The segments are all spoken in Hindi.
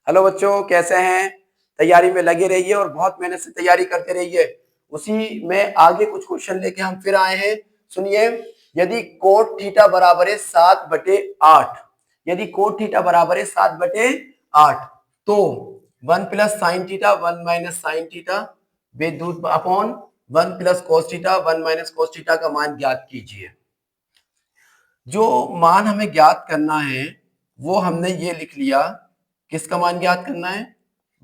हेलो बच्चों, कैसे हैं? तैयारी में लगे रहिए और बहुत मेहनत से तैयारी करते रहिए। उसी में आगे कुछ क्वेश्चन लेके हम फिर आए हैं। सुनिए, यदि कोट थीटा बराबर है 7/8, यदि कोट थीटा बराबर है 7/8, तो 1 plus sine theta 1 minus sine theta बेदूत upon 1 plus cos theta 1 minus cos theta का मान ज्ञात कीजिए। जो मान हमें ज्ञात करना है वो हमने ये लिख लिया। किसका मान ज्ञात करना है?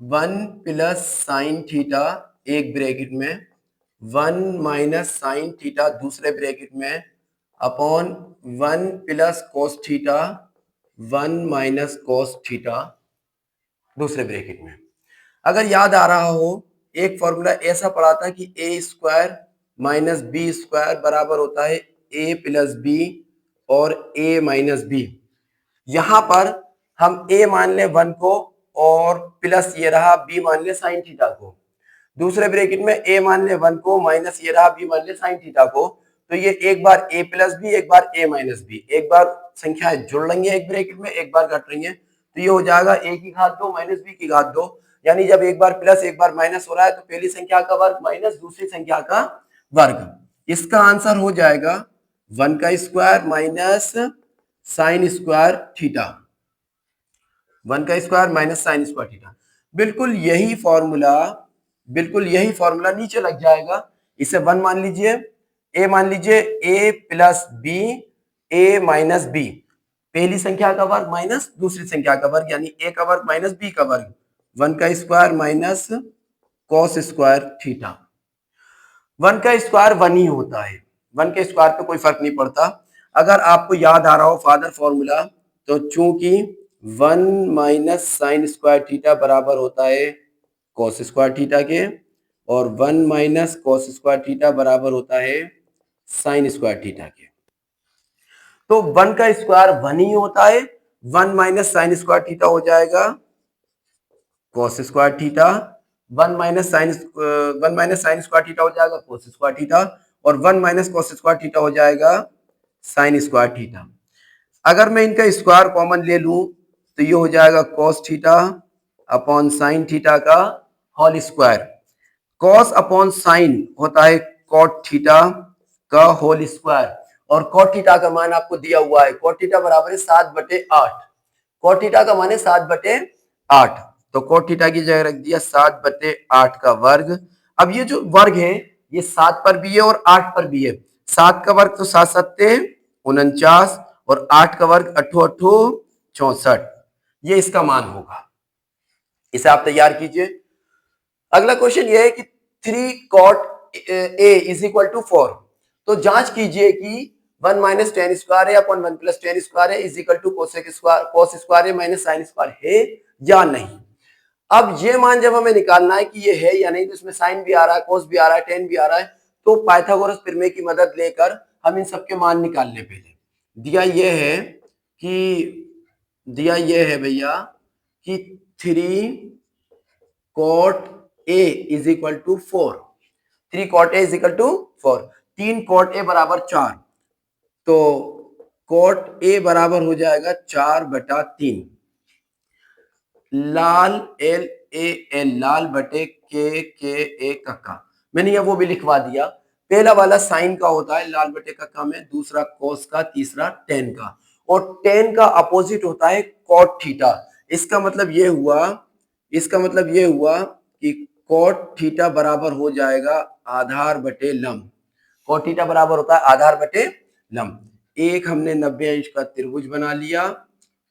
1 प्लस साइन थीटा एक ब्रैकेट में, 1 माइनस साइन थीटा दूसरे ब्रैकेट में, upon 1 plus cos theta 1 minus cos theta दूसरे ब्रैकेट में। अगर याद आ रहा हो, एक फॉर्मूला ऐसा पढ़ा था कि ए स्क्वायर माइनस बी स्क्वायर बराबर होता है ए प्लस बी और ए माइनस बी। यहां पर हम ए मान ले 1 को और प्लस ये रहा बी मान ले साइन थीटा को। दूसरे ब्रैकेट में ए मान ले 1 को माइनस ये रहा बी मान ले साइन थीटा को। तो ये एक बार ए प्लस बी, एक बार ए माइनस बी, एक बार संख्याएं जुड़ रही है एक ब्रैकेट में, एक बार घट रही है। तो ये हो जाएगा ए की घात 2 माइनस बी की घात 2। यानी जब एक बार प्लस एक बार माइनस हो रहा है तो पहली संख्या का वर्ग माइनस दूसरी संख्या का वर्ग। इसका आंसर हो जाएगा 1 का square minus sine square theta, 1 का square minus sine square theta. बिल्कुल यही फॉर्मूला नीचे लग जाएगा। इसे 1 मान लीजिए, ए मान लीजिए, ए प्लस बी ए माइनस बी, पहली संख्या का वर्ग माइनस दूसरी संख्या का वर्ग, यानी ए का वर्ग माइनस बी का वर्ग, 1 का square minus cos square theta. 1 का स्क्वायर 1 ही होता है, 1 के स्क्वायर पे कोई फर्क नहीं पड़ता। अगर आपको याद आ रहा हो फादर फॉर्मूला, तो चूंकि 1 माइनस साइन स्क्वायर थीटा बराबर होता है कॉस स्क्वायर थीटा के, और 1 माइनस कॉस स्क्वायर थीटा बराबर होता है साइन स्क्वायर थीटा के। तो 1 का स्क्वायर 1 ही होता है, 1 माइनस साइन स्क्वायर थीटा हो जाएगा cos square theta, 1 minus sine square theta हो जाएगा कॉस स्क्वायर थीटा, और 1 माइनस कॉस स्क्वायर थीटा हो जाएगा साइन स्क्वायर थीटा। अगर मैं इनका स्क्वायर कॉमन ले लूं तो ये हो जाएगा cos theta upon sine theta का whole square. Cos upon sine होता है कॉट थीटा का होल स्क्वायर, और कॉट थीटा का मान आपको दिया हुआ है। कॉट थीटा बराबर है 7/8, कॉट थीटा का मान है 7/8, तो कॉट थीटा की जगह रख दिया 7/8 का वर्ग। अब ये जो वर्ग है ये 7 पर भी है और 8 पर भी है। 7 का वर्ग तो 7 सत्ते 49, और 8 का वर्ग 8 8 64, ये इसका मान होगा। इसे आप तैयार कीजिए। अगला क्वेश्चन ये है कि 3 cot a is equal to 4। तो जांच कीजिए कि 1 माइनस टेन स्क्वायर है अपॉन 1 प्लस टेन स्क्वायर है is equal to cos square है माइनस साइन स्क्वायर है या नहीं। अब ये मान जब हमें निकालना है कि ये है या नहीं, तो इसमें साइन भी आ रहा है, कोस भी आ रहा है, टेन भी आ रहा है, तो पाइथागोरस प्रमेय की मदद लेकर हम इन सबके मान निकाल ले। पहले दिया ये है भैया कि 3 cot a is equal to 4, 3 cot a is equal to 4, 3 cot a बराबर 4, तो cot a बराबर हो जाएगा 4/3। लाल एल ए एल, लाल बटे के ए कक्का, मैंने ये वो भी लिखवा दिया। पहला वाला साइन का होता है लाल बटे कक्का में, दूसरा कोस का, तीसरा टेन का, और टेन का अपोजिट होता है कॉट थीटा। इसका मतलब ये हुआ कि कॉट थीटा बराबर हो जाएगा आधार बटे लंब। कॉट थीटा बराबर होता है आधार बटे लंब। एक हमने 90 अंश का त्रिभुज बना लिया,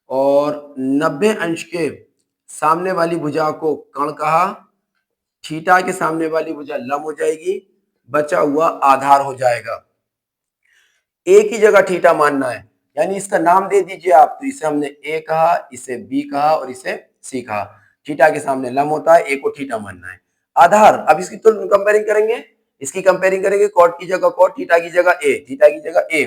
और 90 अंश के सामने वाली भुजा को कर्ण कहा, थीटा के सामने वाली भुजा लंब हो जाएगी, बचा हुआ आधार हो जाएगा। ए की जगह थीटा मानना है, यानी इसका नाम दे दीजिए आप। तो इसे हमने ए कहा, इसे बी कहा और इसे सी कहा। थीटा के सामने लंब होता है, ए को थीटा मानना है। आधार, अब इसकी तो कंपेयरिंग करेंगे, कॉट की जगह कॉट, थीटा की जगह ए, थीटा की जगह ए,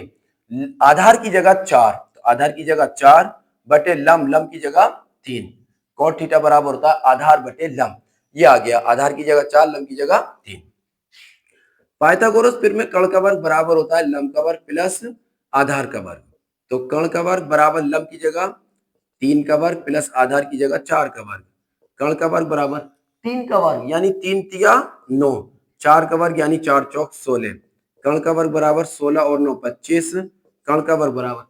आधार की जगह 4, तो आधार की जगह 4 बटे लंब, लंब की जगह 3, कॉट थीटा बराबर होता है आधार बटे लंब। ये आ गया, आधार की जगह 4, लंब की जगह 3। पाइथागोरस प्रमेय कर्ण का वर्ग बराबर होता है लंब का वर्ग प्लस आधार का वर्ग। तो कर्ण का वर्ग बराबर लंब की जगह 3 का वर्ग प्लस आधार की जगह 4 का वर्ग। कर्ण का वर्ग बराबर 3 का वर्ग यानी 3 तिया 9, 4 का वर्ग यानी 4 चौक 16, कर्ण का वर्ग बराबर 16 और 9 25, कर्ण का वर्ग बराबर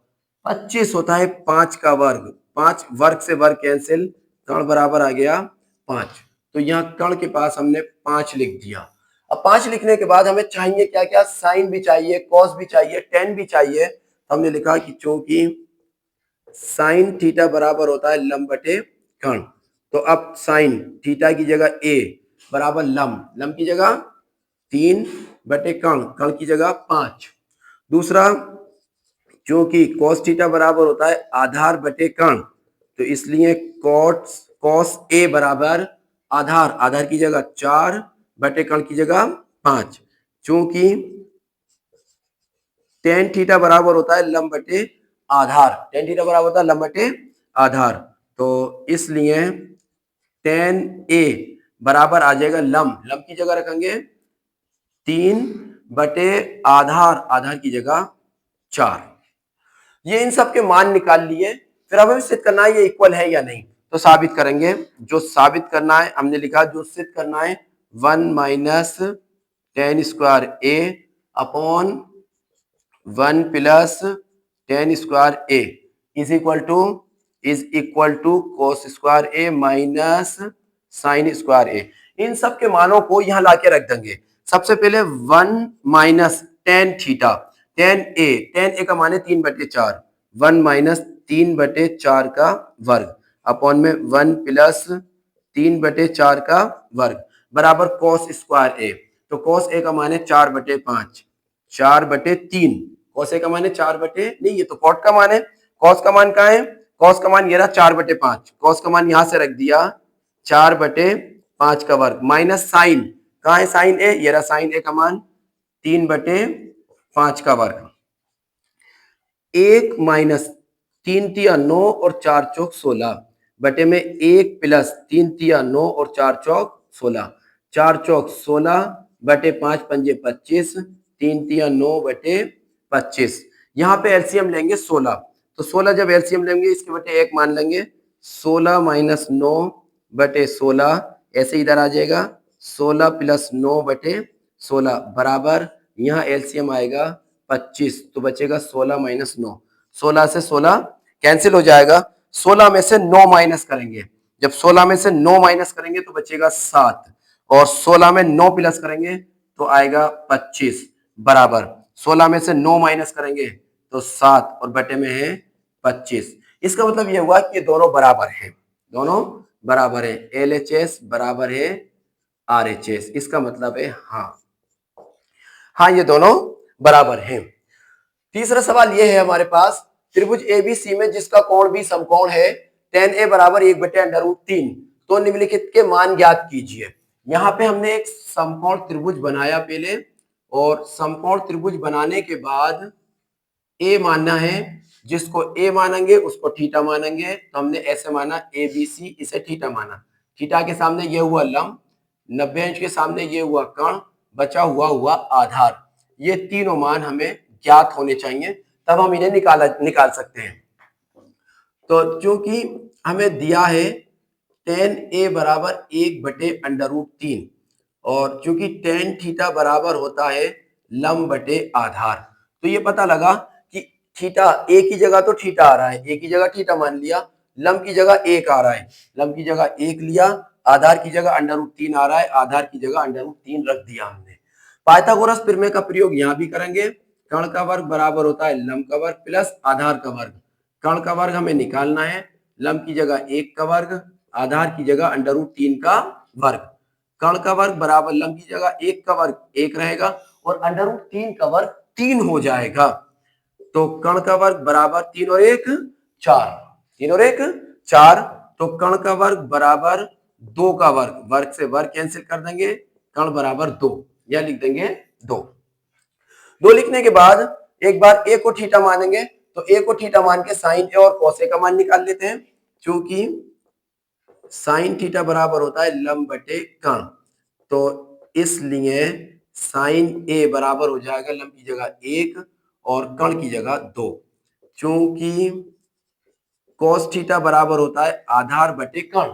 25 होता है 5 का वर्ग, 5 वर्ग से वर्ग कैंसिल, कर्ण बराबर आ गया 5। तो यहाँ कर्ण के पास हमने 5 लिख दिया। अब 5 लिखने के बाद हमें चाहिए क्या क्या, साइन भी चाहिए, कॉस भी चाहिए, टेन भी चाहिए। हमने लिखा कि चूंकि साइन थीटा बराबर होता है लंब बटे कर्ण, तो अब साइन थीटा की जगह ए बराबर लंब, लंब की जगह 3 बटे कर्ण, कर्ण की जगह 5। दूसरा, क्योंकि cos थीटा बराबर होता है आधार बटे कर्ण, तो इसलिए cos ए बराबर आधार, आधार की जगह 4 बटे कर्ण की जगह 5। चूंकि टेन थीटा बराबर होता है लंब बटे आधार, टेन थीटा बराबर होता है लंब बटे आधार, तो इसलिए टेन ए बराबर आ जाएगा लंब, लंब की जगह रखेंगे 3 बटे आधार, आधार की जगह 4। ये इन सब के मान निकाल लिए। फिर हमें सिद्ध करना है ये इक्वल है या नहीं, तो साबित करेंगे। जो साबित करना है हमने लिखा, जो सिद्ध करना है 1 minus tan square A upon 1 plus tan square A is equal to cos square A minus sine square A. इन सब के मानों को यहां लाके रख देंगे। सबसे पहले 1 माइनस टेन थीटा, टेन ए का मान है 3 बटे 4, 1 माइनस 3 बटे 4 का वर्ग अपॉन में 1 प्लस 3 बटे 4 का वर्ग बराबर कोस स्क्वायर ए। तो कोस ए का मान है 4 बटे 5, 4 बटे 3, कोस ए का मान है 4 बटे, नहीं ये तो कॉट का मान है, कॉस का मान कहाँ है, कॉस का मान ये रहा 4 बटे 5, कॉस का मान यहां से रख दिया 4 बटे 5 का वर्ग माइनस साइन, कहाँ है साइन ए, ये रहा साइन ए का मान 3 बटे 5 का वर्ग, 1 माइनस 3 तिया 9 और 4 चौक 16 बटे में 1 प्लस 3 तिया 9 और 4 चौक 16, 4 चौक 16 बटे 5 पंजे 25, 3 तिया 9 बटे 25। यहाँ पे एलसीएम लेंगे 16, तो 16 जब एलसीएम लेंगे इसके बटे 1 मान लेंगे, 16 माइनस 9 बटे 16 ऐसे इधर आ जाएगा, 16 प्लस 9 बटे 16 बराबर यहाँ एलसीएम आएगा 25, तो बचेगा 16 माइनस 9, 16 से 16 कैंसिल हो जाएगा, 16 में से 9 माइनस करेंगे, जब 16 में से 9 माइनस करेंगे तो बचेगा 7, और 16 में 9 प्लस करेंगे तो आएगा 25 बराबर 16 में से 9 माइनस करेंगे तो 7 और बटे में है 25। इसका मतलब यह हुआ कि ये दोनों बराबर हैं, दोनों बराबर है, एलएचएस बराबर है आरएचएस। इसका मतलब है हाँ ये दोनों बराबर हैं। तीसरा सवाल ये है हमारे पास, त्रिभुज एबीसी में जिसका कोण भी समकोण है, tan ए बराबर 1/√3, तो निम्नलिखित के मान ज्ञात कीजिए। यहाँ पे हमने एक समकोण त्रिभुज बनाया पहले, और समकोण त्रिभुज बनाने के बाद ए मानना है, जिसको ए मानेंगे उसको थीटा मानेंगे, तो हमने ऐसे माना एबीसी, इसे थीटा माना, थीटा के सामने ये हुआ लंब, 90 अंश के सामने ये हुआ कर्ण, बचा हुआ आधार। ये तीनों मान हमें ज्ञात होने चाहिए, तब हम इन्हें निकाल सकते हैं। तो चूंकि हमें दिया है tan ए बराबर 1/√3, और चूंकि tan थीटा बराबर होता है लंब बटे आधार, तो ये पता लगा कि थीटा ए की जगह तो थीटा आ रहा है, ए की जगह थीटा मान लिया, लंब की जगह 1 आ रहा है, लंब की जगह 1 लिया, आधार की जगह √3 आ रहा है, आधार की जगह √3 रख दिया हमने। पाइथागोरस प्रमेय का प्रयोग यहां भी करेंगे, कर्ण का वर्ग बराबर होता है लंब का वर्ग प्लस आधार का वर्ग, कर्ण का वर्ग हमें निकालना है, लंब की जगह 1 का वर्ग, आधार की जगह √3 का वर्ग, कर्ण का वर्ग बराबर लंब की जगह 1 का वर्ग 1 रहेगा, और √3 का वर्ग 3 हो जाएगा, तो कर्ण का वर्ग बराबर 3 और 1 4, 3 और 1 4, तो कर्ण का वर्ग बराबर 2 का वर्ग, वर्ग से वर्ग कैंसिल कर देंगे, कर्ण बराबर 2, या लिख देंगे 2 लिखने के बाद एक बार ए को थीटा मानेंगे, तो ए को थीटा मान के साइन ए और कॉस ए का मान निकाल लेते हैं, क्योंकि साइन थीटा बराबर होता है लंब बटे कर्ण, तो इसलिए साइन ए बराबर हो जाएगा लंब की जगह 1 और कर्ण की जगह 2, क्योंकि कॉस थीटा बराबर होता है आधार बटे कर्ण,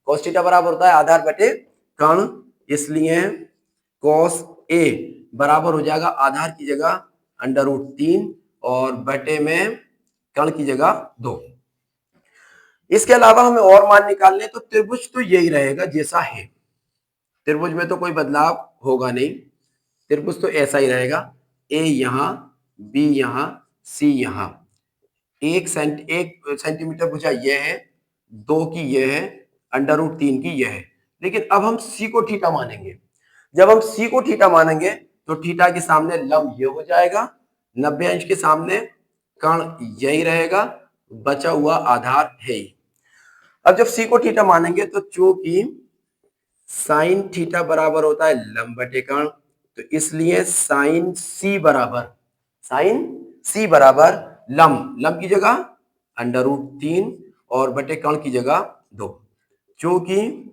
cos थीटा बराबर होता है आधार बटे कर्ण, इसलिए cos a बराबर हो जाएगा आधार की जगह √3 और बटे में कर्ण की जगह 2। इसके अलावा हमें और मान निकालने, तो त्रिभुज तो यही रहेगा जैसा है, त्रिभुज में तो कोई बदलाव होगा नहीं, त्रिभुज तो ऐसा ही रहेगा, ए यहाँ, बी यहाँ, सी यहाँ। 1 सेंटीमीटर भुजा यह है, 2 की यह है, √3 की यह है। लेकिन अब हम सी को थीटा मानेंगे। जब हम सी को थीटा मानेंगे तो थीटा के सामने लंब ये हो जाएगा, 90 अंश के सामने कर्ण यही रहेगा, बचा हुआ आधार है ही। अब जब सी को थीटा मानेंगे तो चूंकि साइन थीटा बराबर होता है लंब बटे कर्ण, तो इसलिए साइन सी बराबर लंब की जगह √3 और बटे कर्ण की जगह 2। चूंकि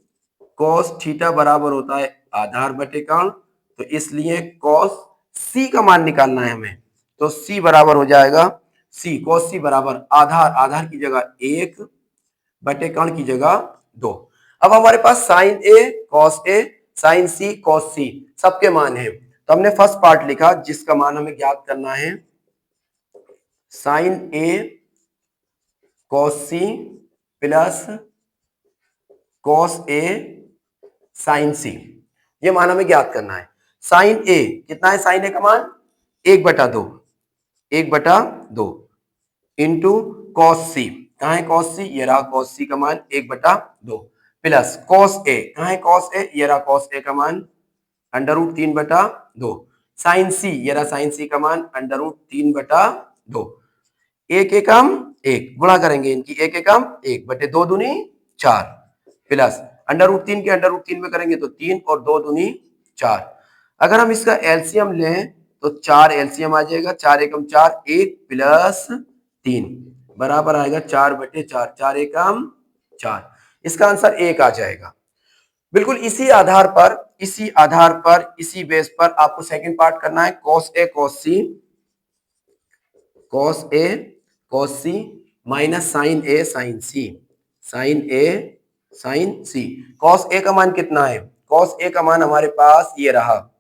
cos थीटा बराबर होता है आधार बटे कर्ण, तो इसलिए cos सी का मान निकालना है हमें, तो सी बराबर हो जाएगा cos सी बराबर आधार की जगह 1 बटे कर्ण की जगह 2। अब हमारे पास साइन ए साइन सी cos सी सबके मान है, तो हमने फर्स्ट पार्ट लिखा जिसका मान हमें ज्ञात करना है, साइन ए cos सी प्लस cos ए साइन सी, ये मान हमें ज्ञात करना है। साइन ए कितना है, साइन ए का मान 1/2 इंटू cos सी, कहां है cos सी, ये रहा cos सी का मान 1/2 प्लस cos ए, कहां है cos ए, ये रहा cos ए का मान √3/2, साइन सी, ये रहा साइन सी का मान √3/2, एक एकम एक, गुणा करेंगे इनकी, एक एकम 1 बटे 2 दूनी 4 प्लस √3 के √3 में करेंगे तो 3 और 2 दूनी 4। अगर हम इसका एलसीएम लें तो 4 एलसीएम आ जाएगा, 4 एकम 4, 1 प्लस 3 बराबर आएगा 4/4, 4 एकम 4। इसका आंसर 1 आ जाएगा। बिल्कुल इसी आधार पर इसी बेस पर आपको सेकंड पार्ट करना है, cos A cos C minus sine A sine C। cos A का मान कितना है, cos A का मान हमारे पास ये रहा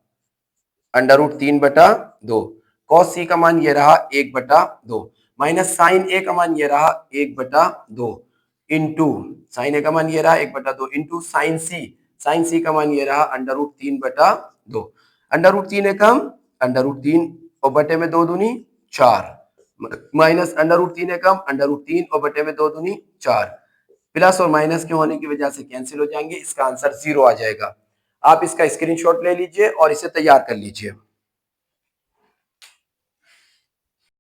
√3/2, cos C का मान ये रहा 1/2 माइनस साइन A का मान ये रहा 1/2 इंटू साइन A का मान ये रहा 1/2 इंटू साइन C का मान ये रहा √3/2, √3 एकम √3 और बटे में 2 दूनी 4 माइनस √3 एकम √3 और बटे में 2 दूनी 4, प्लस और माइनस के होने की वजह से कैंसिल हो जाएंगे, इसका आंसर 0 आ जाएगा। आप इसका स्क्रीनशॉट ले लीजिए और इसे तैयार कर लीजिए।